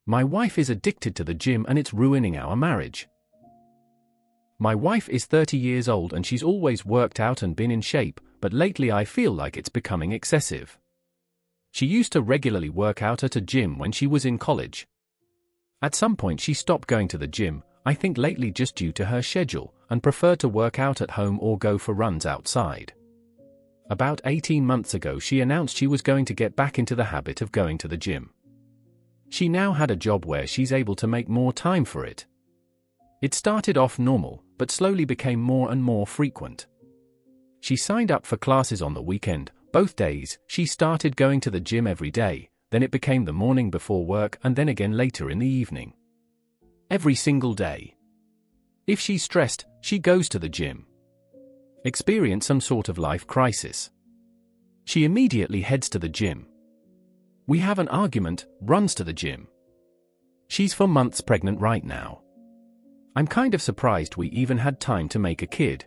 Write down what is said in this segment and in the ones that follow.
My wife is addicted to the gym and it's ruining our marriage. My wife is 30 years old and she's always worked out and been in shape, but lately I feel like it's becoming excessive. She used to regularly work out at a gym when she was in college. At some point she stopped going to the gym, I think lately just due to her schedule, and preferred to work out at home or go for runs outside. About 18 months ago she announced she was going to get back into the habit of going to the gym. She now had a job where she's able to make more time for it. It started off normal, but slowly became more and more frequent. She signed up for classes on the weekend, both days. She started going to the gym every day, then it became the morning before work and then again later in the evening. Every single day. If she's stressed, she goes to the gym. Experience some sort of life crisis. She immediately heads to the gym. We have an argument, runs to the gym. She's 4 months pregnant right now. I'm kind of surprised we even had time to make a kid.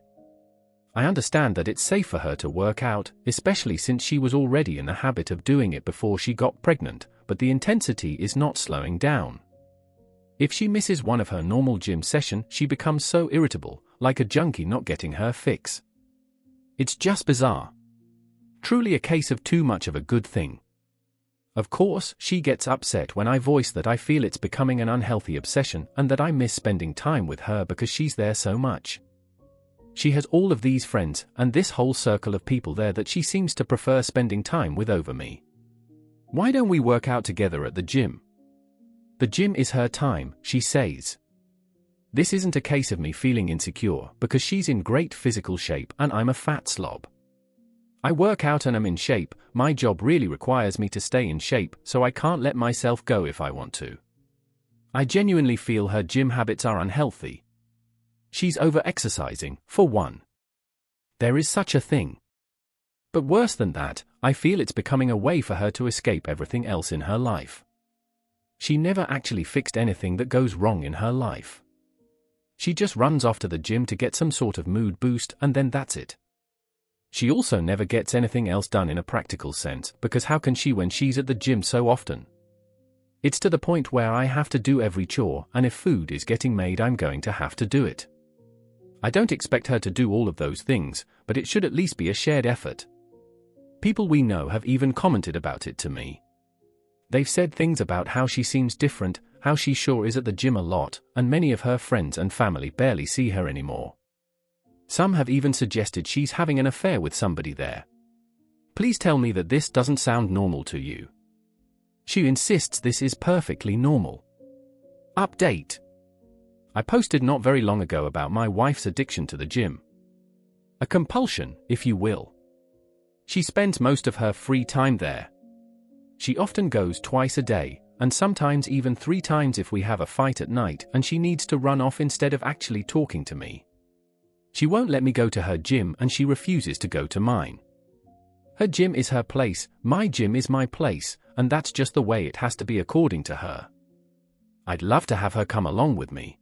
I understand that it's safe for her to work out, especially since she was already in the habit of doing it before she got pregnant, but the intensity is not slowing down. If she misses one of her normal gym sessions, she becomes so irritable, like a junkie not getting her fix. It's just bizarre. Truly a case of too much of a good thing. Of course, she gets upset when I voice that I feel it's becoming an unhealthy obsession and that I miss spending time with her because she's there so much. She has all of these friends and this whole circle of people there that she seems to prefer spending time with over me. Why don't we work out together at the gym? The gym is her time, she says. This isn't a case of me feeling insecure because she's in great physical shape and I'm a fat slob. I work out and I'm in shape. My job really requires me to stay in shape, so I can't let myself go if I want to. I genuinely feel her gym habits are unhealthy. She's over-exercising, for one. There is such a thing. But worse than that, I feel it's becoming a way for her to escape everything else in her life. She never actually fixed anything that goes wrong in her life. She just runs off to the gym to get some sort of mood boost and then that's it. She also never gets anything else done in a practical sense, because how can she when she's at the gym so often? It's to the point where I have to do every chore, and if food is getting made I'm going to have to do it. I don't expect her to do all of those things, but it should at least be a shared effort. People we know have even commented about it to me. They've said things about how she seems different, how she sure is at the gym a lot, and many of her friends and family barely see her anymore. Some have even suggested she's having an affair with somebody there. Please tell me that this doesn't sound normal to you. She insists this is perfectly normal. Update. I posted not very long ago about my wife's addiction to the gym. A compulsion, if you will. She spends most of her free time there. She often goes twice a day, and sometimes even 3 times if we have a fight at night and she needs to run off instead of actually talking to me. She won't let me go to her gym and she refuses to go to mine. Her gym is her place, my gym is my place, and that's just the way it has to be according to her. I'd love to have her come along with me.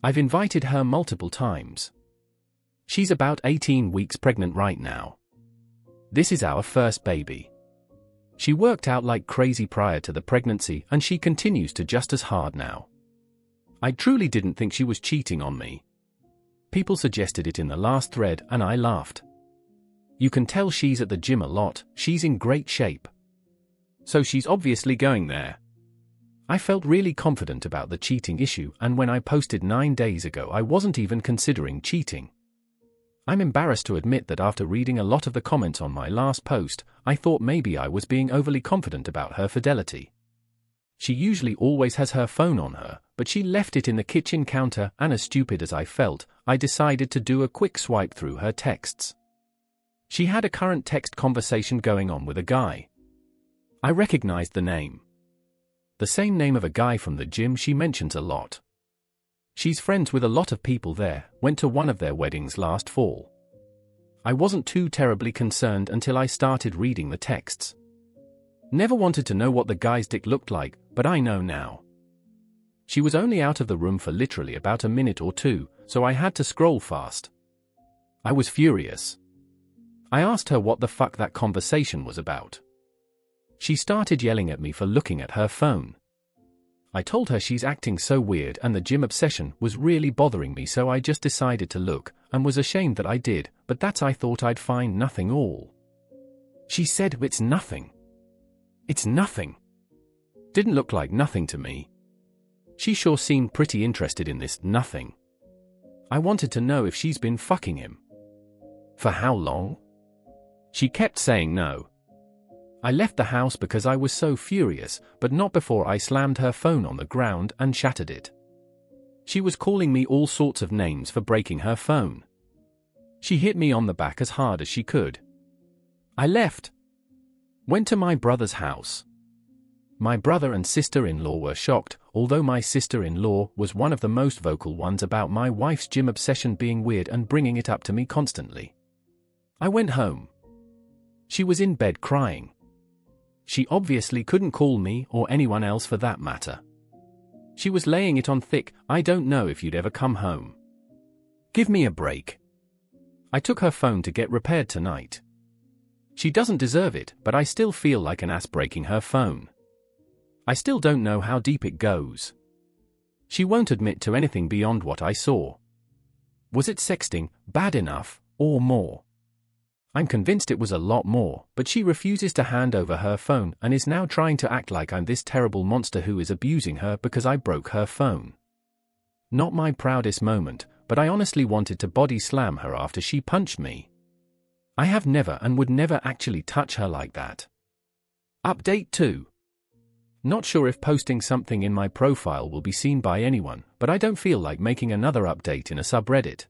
I've invited her multiple times. She's about 18 weeks pregnant right now. This is our first baby. She worked out like crazy prior to the pregnancy and she continues to just as hard now. I truly didn't think she was cheating on me. People suggested it in the last thread and I laughed. You can tell she's at the gym a lot, she's in great shape. So she's obviously going there. I felt really confident about the cheating issue and when I posted 9 days ago I wasn't even considering cheating. I'm embarrassed to admit that after reading a lot of the comments on my last post, I thought maybe I was being overly confident about her fidelity. She usually always has her phone on her, but she left it in the kitchen counter and as stupid as I felt, I decided to do a quick swipe through her texts. She had a current text conversation going on with a guy. I recognized the name. The same name of a guy from the gym she mentions a lot. She's friends with a lot of people there, went to one of their weddings last fall. I wasn't too terribly concerned until I started reading the texts. Never wanted to know what the guy's dick looked like, but I know now. She was only out of the room for literally about a minute or two, so I had to scroll fast. I was furious. I asked her what the fuck that conversation was about. She started yelling at me for looking at her phone. I told her she's acting so weird and the gym obsession was really bothering me, so I just decided to look, and was ashamed that I did, but that's I thought I'd find nothing all. She said, "It's nothing. It's nothing." Didn't look like nothing to me. She sure seemed pretty interested in this nothing. I wanted to know if she's been fucking him. For how long? She kept saying no. I left the house because I was so furious, but not before I slammed her phone on the ground and shattered it. She was calling me all sorts of names for breaking her phone. She hit me on the back as hard as she could. I left. Went to my brother's house. My brother and sister-in-law were shocked, although my sister-in-law was one of the most vocal ones about my wife's gym obsession being weird and bringing it up to me constantly. I went home. She was in bed crying. She obviously couldn't call me or anyone else for that matter. She was laying it on thick, "I don't know if you'd ever come home. Give me a break." I took her phone to get repaired tonight. She doesn't deserve it, but I still feel like an ass breaking her phone. I still don't know how deep it goes. She won't admit to anything beyond what I saw. Was it sexting, bad enough, or more? I'm convinced it was a lot more, but she refuses to hand over her phone and is now trying to act like I'm this terrible monster who is abusing her because I broke her phone. Not my proudest moment, but I honestly wanted to body slam her after she punched me. I have never and would never actually touch her like that. Update 2. Not sure if posting something in my profile will be seen by anyone, but I don't feel like making another update in a subreddit.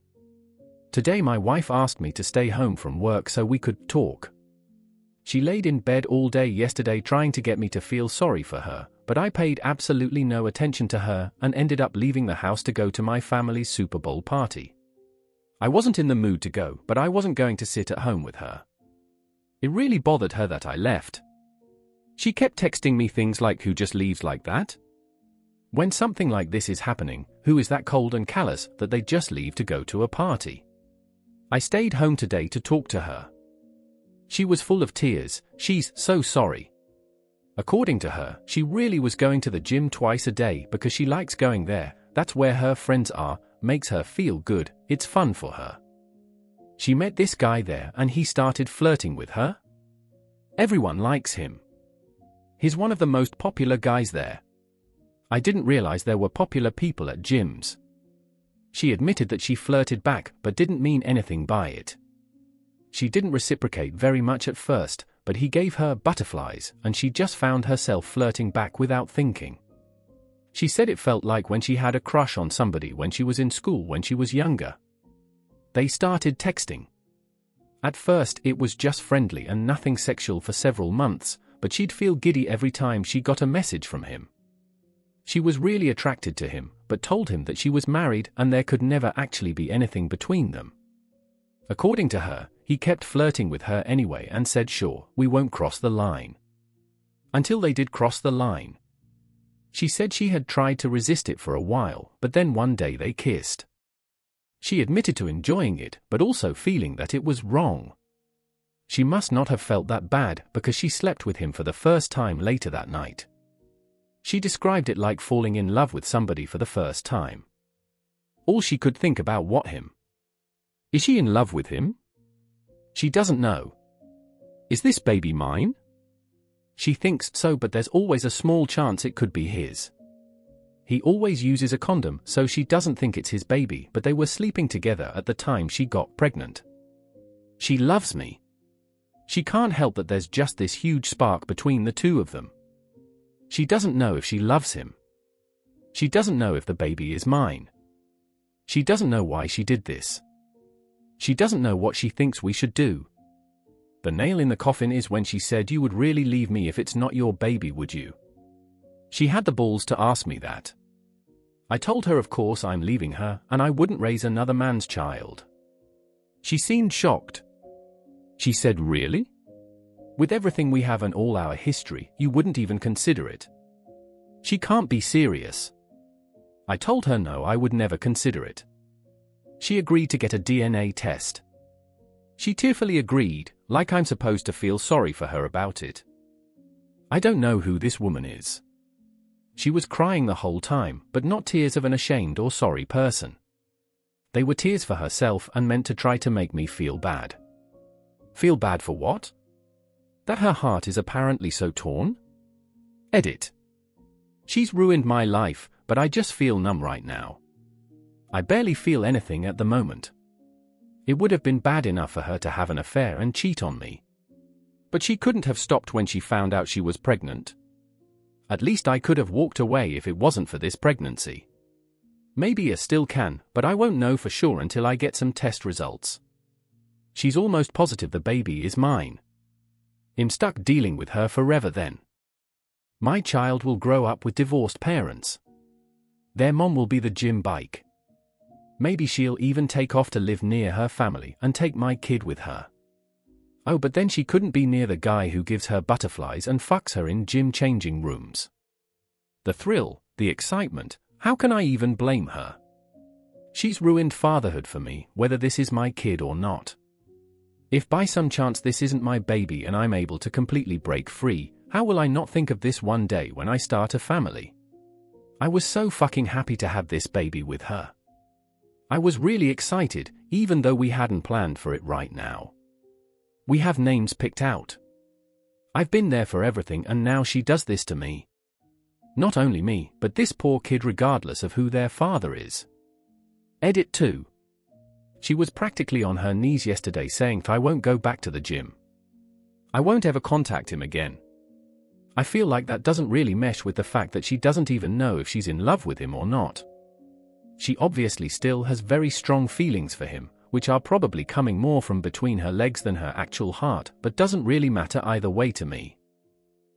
Today my wife asked me to stay home from work so we could talk. She laid in bed all day yesterday trying to get me to feel sorry for her, but I paid absolutely no attention to her and ended up leaving the house to go to my family's Super Bowl party. I wasn't in the mood to go, but I wasn't going to sit at home with her. It really bothered her that I left. She kept texting me things like, "Who just leaves like that? When something like this is happening, who is that cold and callous that they just leave to go to a party?" I stayed home today to talk to her. She was full of tears. She's so sorry. According to her, she really was going to the gym twice a day because she likes going there, that's where her friends are, makes her feel good, it's fun for her. She met this guy there and he started flirting with her. Everyone likes him. He's one of the most popular guys there. I didn't realize there were popular people at gyms. She admitted that she flirted back but didn't mean anything by it. She didn't reciprocate very much at first, but he gave her butterflies and she just found herself flirting back without thinking. She said it felt like when she had a crush on somebody when she was in school when she was younger. They started texting. At first it was just friendly and nothing sexual for several months, but she'd feel giddy every time she got a message from him. She was really attracted to him, but told him that she was married and there could never actually be anything between them. According to her, he kept flirting with her anyway and said, "Sure, we won't cross the line." Until they did cross the line. She said she had tried to resist it for a while, but then one day they kissed. She admitted to enjoying it, but also feeling that it was wrong. She must not have felt that bad because she slept with him for the first time later that night. She described it like falling in love with somebody for the first time. All she could think about what him. Is she in love with him? She doesn't know. Is this baby mine? She thinks so, but there's always a small chance it could be his. He always uses a condom, so she doesn't think it's his baby, but they were sleeping together at the time she got pregnant. She loves me. She can't help that there's just this huge spark between the two of them. She doesn't know if she loves him. She doesn't know if the baby is mine. She doesn't know why she did this. She doesn't know what she thinks we should do. The nail in the coffin is when she said, "You would really leave me if it's not your baby, would you?" She had the balls to ask me that. I told her of course I'm leaving her and I wouldn't raise another man's child. She seemed shocked. She said, "Really? With everything we have and all our history, you wouldn't even consider it?" She can't be serious. I told her no, I would never consider it. She agreed to get a DNA test. She tearfully agreed, like I'm supposed to feel sorry for her about it. I don't know who this woman is. She was crying the whole time, but not tears of an ashamed or sorry person. They were tears for herself and meant to try to make me feel bad. Feel bad for what? That her heart is apparently so torn? Edit. She's ruined my life, but I just feel numb right now. I barely feel anything at the moment. It would have been bad enough for her to have an affair and cheat on me. But she couldn't have stopped when she found out she was pregnant. At least I could have walked away if it wasn't for this pregnancy. Maybe I still can, but I won't know for sure until I get some test results. She's almost positive the baby is mine. I'm stuck dealing with her forever then. My child will grow up with divorced parents. Their mom will be the gym bike. Maybe she'll even take off to live near her family and take my kid with her. Oh, but then she couldn't be near the guy who gives her butterflies and fucks her in gym changing rooms. The thrill, the excitement, how can I even blame her? She's ruined fatherhood for me, whether this is my kid or not. If by some chance this isn't my baby and I'm able to completely break free, how will I not think of this one day when I start a family? I was so fucking happy to have this baby with her. I was really excited, even though we hadn't planned for it right now. We have names picked out. I've been there for everything and now she does this to me. Not only me, but this poor kid regardless of who their father is. Edit 2. She was practically on her knees yesterday saying I won't go back to the gym. I won't ever contact him again. I feel like that doesn't really mesh with the fact that she doesn't even know if she's in love with him or not. She obviously still has very strong feelings for him, which are probably coming more from between her legs than her actual heart, but doesn't really matter either way to me.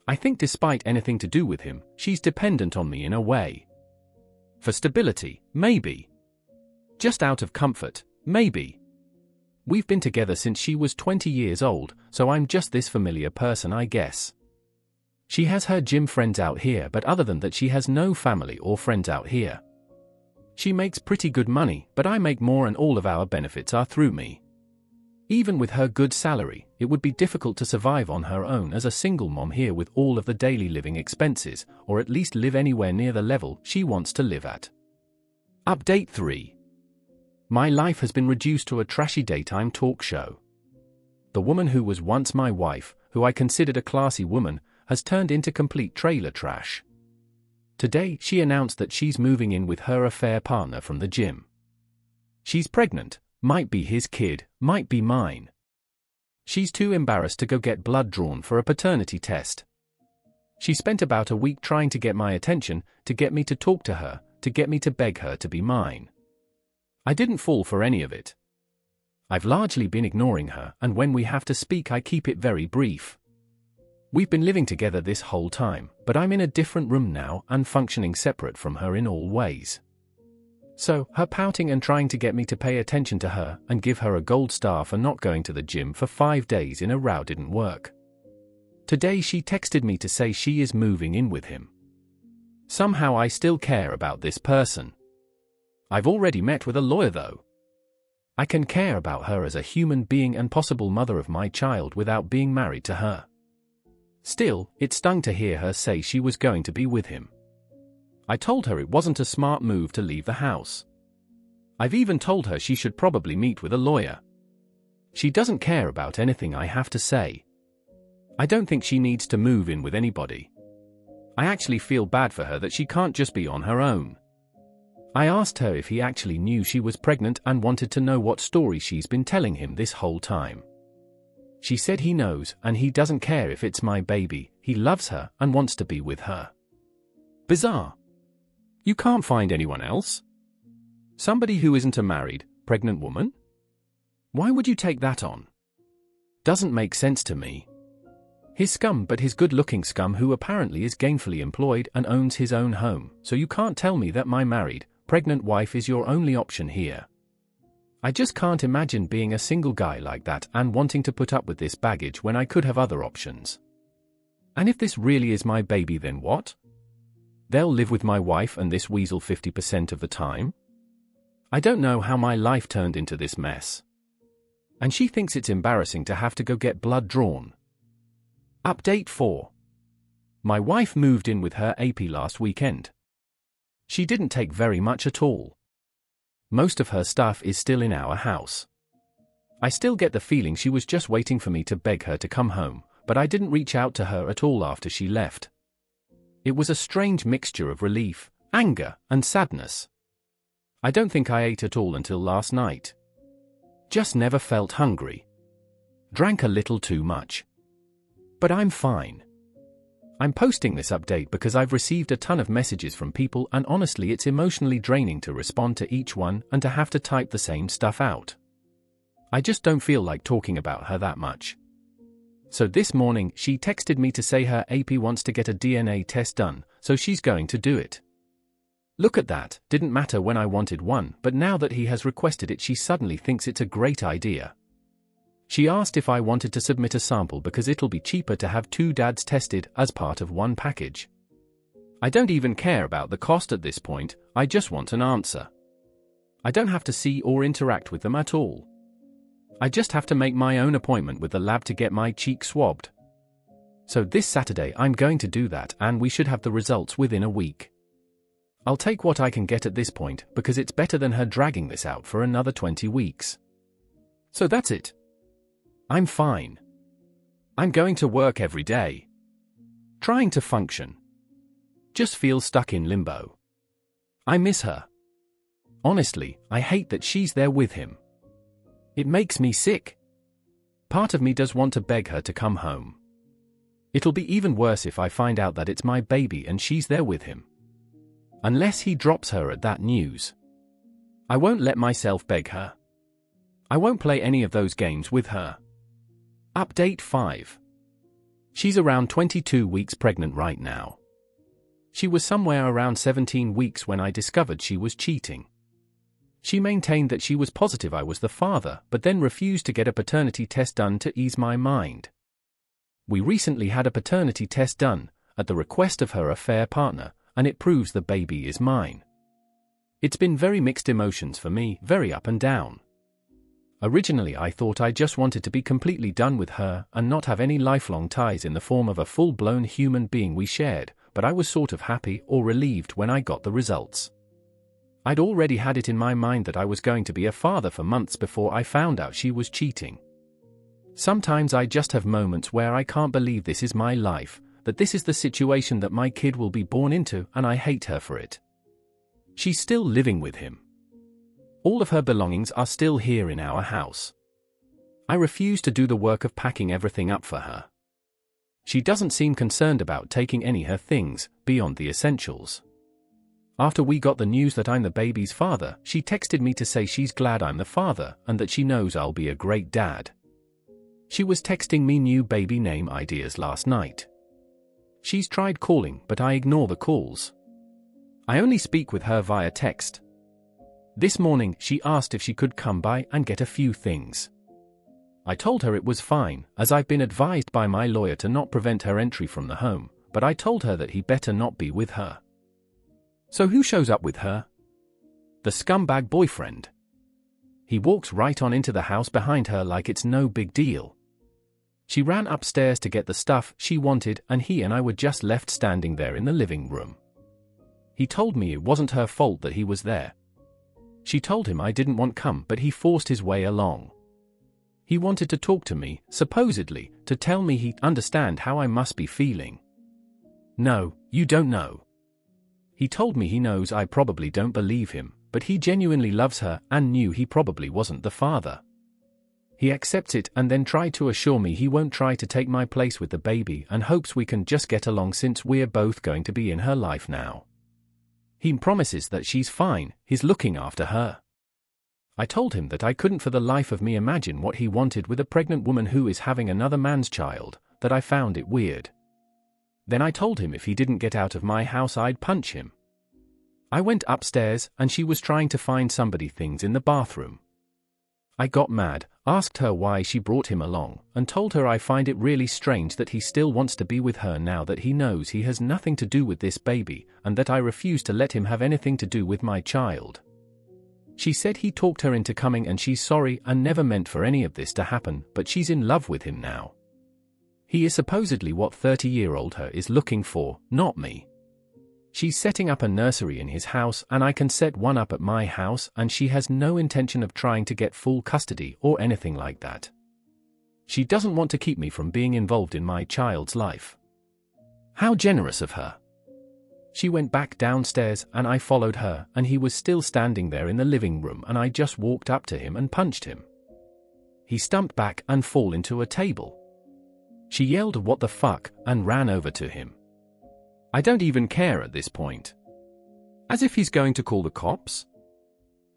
I think despite anything to do with him, she's dependent on me in a way. For stability, maybe. Just out of comfort, maybe. We've been together since she was 20 years old, so I'm just this familiar person, I guess. She has her gym friends out here, but other than that she has no family or friends out here. She makes pretty good money, but I make more and all of our benefits are through me. Even with her good salary, it would be difficult to survive on her own as a single mom here with all of the daily living expenses, or at least live anywhere near the level she wants to live at. Update 3. My life has been reduced to a trashy daytime talk show. The woman who was once my wife, who I considered a classy woman, has turned into complete trailer trash. Today, she announced that she's moving in with her affair partner from the gym. She's pregnant, might be his kid, might be mine. She's too embarrassed to go get blood drawn for a paternity test. She spent about a week trying to get my attention, to get me to talk to her, to get me to beg her to be mine. I didn't fall for any of it. I've largely been ignoring her, and when we have to speak I keep it very brief. We've been living together this whole time, but I'm in a different room now and functioning separate from her in all ways. So, her pouting and trying to get me to pay attention to her and give her a gold star for not going to the gym for 5 days in a row didn't work. Today she texted me to say she is moving in with him. Somehow I still care about this person. I've already met with a lawyer though. I can care about her as a human being and possible mother of my child without being married to her. Still, it stung to hear her say she was going to be with him. I told her it wasn't a smart move to leave the house. I've even told her she should probably meet with a lawyer. She doesn't care about anything I have to say. I don't think she needs to move in with anybody. I actually feel bad for her that she can't just be on her own. I asked her if he actually knew she was pregnant and wanted to know what story she's been telling him this whole time. She said he knows and he doesn't care if it's my baby, he loves her and wants to be with her. Bizarre. You can't find anyone else? Somebody who isn't a married, pregnant woman? Why would you take that on? Doesn't make sense to me. His scum, but his good-looking scum who apparently is gainfully employed and owns his own home, so you can't tell me that my married, pregnant wife is your only option here. I just can't imagine being a single guy like that and wanting to put up with this baggage when I could have other options. And if this really is my baby, then what? They'll live with my wife and this weasel 50% of the time? I don't know how my life turned into this mess. And she thinks it's embarrassing to have to go get blood drawn. Update 4. My wife moved in with her AP last weekend. She didn't take very much at all. Most of her stuff is still in our house. I still get the feeling she was just waiting for me to beg her to come home, but I didn't reach out to her at all after she left. It was a strange mixture of relief, anger, and sadness. I don't think I ate at all until last night. Just never felt hungry. Drank a little too much. But I'm fine. I'm posting this update because I've received a ton of messages from people, and honestly it's emotionally draining to respond to each one and to have to type the same stuff out. I just don't feel like talking about her that much. So this morning she texted me to say her AP wants to get a DNA test done, so she's going to do it. Look at that, didn't matter when I wanted one, but now that he has requested it she suddenly thinks it's a great idea. She asked if I wanted to submit a sample because it'll be cheaper to have two dads tested as part of one package. I don't even care about the cost at this point, I just want an answer. I don't have to see or interact with them at all. I just have to make my own appointment with the lab to get my cheek swabbed. So this Saturday I'm going to do that, and we should have the results within a week. I'll take what I can get at this point because it's better than her dragging this out for another 20 weeks. So that's it. I'm fine. I'm going to work every day. Trying to function. Just feel stuck in limbo. I miss her. Honestly, I hate that she's there with him. It makes me sick. Part of me does want to beg her to come home. It'll be even worse if I find out that it's my baby and she's there with him. Unless he drops her at that news. I won't let myself beg her. I won't play any of those games with her. Update 5. She's around 22 weeks pregnant right now. She was somewhere around 17 weeks when I discovered she was cheating. She maintained that she was positive I was the father, but then refused to get a paternity test done to ease my mind. We recently had a paternity test done, at the request of her affair partner, and it proves the baby is mine. It's been very mixed emotions for me, very up and down. Originally I thought I just wanted to be completely done with her and not have any lifelong ties in the form of a full-blown human being we shared, but I was sort of happy or relieved when I got the results. I'd already had it in my mind that I was going to be a father for months before I found out she was cheating. Sometimes I just have moments where I can't believe this is my life, that this is the situation that my kid will be born into, and I hate her for it. She's still living with him. All of her belongings are still here in our house. I refuse to do the work of packing everything up for her. She doesn't seem concerned about taking any of her things, beyond the essentials. After we got the news that I'm the baby's father, she texted me to say she's glad I'm the father and that she knows I'll be a great dad. She was texting me new baby name ideas last night. She's tried calling, but I ignore the calls. I only speak with her via text. This morning, she asked if she could come by and get a few things. I told her it was fine, as I've been advised by my lawyer to not prevent her entry from the home, but I told her that he better not be with her. So who shows up with her? The scumbag boyfriend. He walks right on into the house behind her like it's no big deal. She ran upstairs to get the stuff she wanted, and he and I were just left standing there in the living room. He told me it wasn't her fault that he was there. She told him I didn't want come, but he forced his way along. He wanted to talk to me, supposedly, to tell me he'd understand how I must be feeling. No, you don't know. He told me he knows I probably don't believe him, but he genuinely loves her and knew he probably wasn't the father. He accepts it and then tried to assure me he won't try to take my place with the baby and hopes we can just get along since we're both going to be in her life now. He promises that she's fine, he's looking after her. I told him that I couldn't for the life of me imagine what he wanted with a pregnant woman who is having another man's child, that I found it weird. Then I told him if he didn't get out of my house I'd punch him. I went upstairs and she was trying to find somebody things in the bathroom. I got mad, asked her why she brought him along, and told her I find it really strange that he still wants to be with her now that he knows he has nothing to do with this baby, and that I refuse to let him have anything to do with my child. She said he talked her into coming and she's sorry and never meant for any of this to happen, but she's in love with him now. He is supposedly what 30-year-old her is looking for, not me. She's setting up a nursery in his house and I can set one up at my house, and she has no intention of trying to get full custody or anything like that. She doesn't want to keep me from being involved in my child's life. How generous of her. She went back downstairs and I followed her, and he was still standing there in the living room, and I just walked up to him and punched him. He stumped back and fell into a table. She yelled "What the fuck?" and ran over to him. I don't even care at this point. As if he's going to call the cops?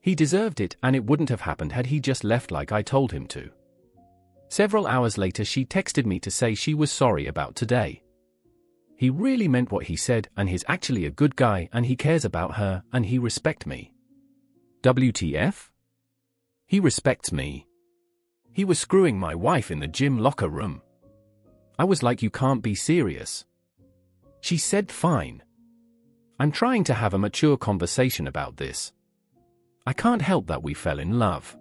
He deserved it, and it wouldn't have happened had he just left like I told him to. Several hours later she texted me to say she was sorry about today. He really meant what he said, and he's actually a good guy, and he cares about her, and he respects me. WTF? He respects me. He was screwing my wife in the gym locker room. I was like, you can't be serious. She said fine. I'm trying to have a mature conversation about this. I can't help that we fell in love.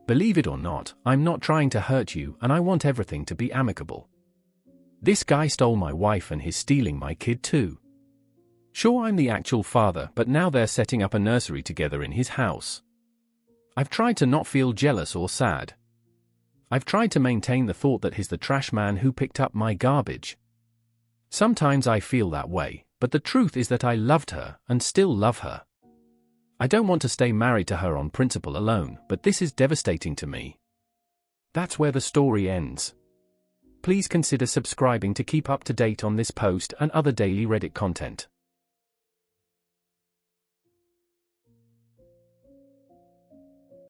Believe it or not, I'm not trying to hurt you, and I want everything to be amicable. This guy stole my wife and he's stealing my kid too. Sure, I'm the actual father, but now they're setting up a nursery together in his house. I've tried to not feel jealous or sad. I've tried to maintain the thought that he's the trash man who picked up my garbage. Sometimes I feel that way, but the truth is that I loved her and still love her. I don't want to stay married to her on principle alone, but this is devastating to me. That's where the story ends. Please consider subscribing to keep up to date on this post and other daily Reddit content.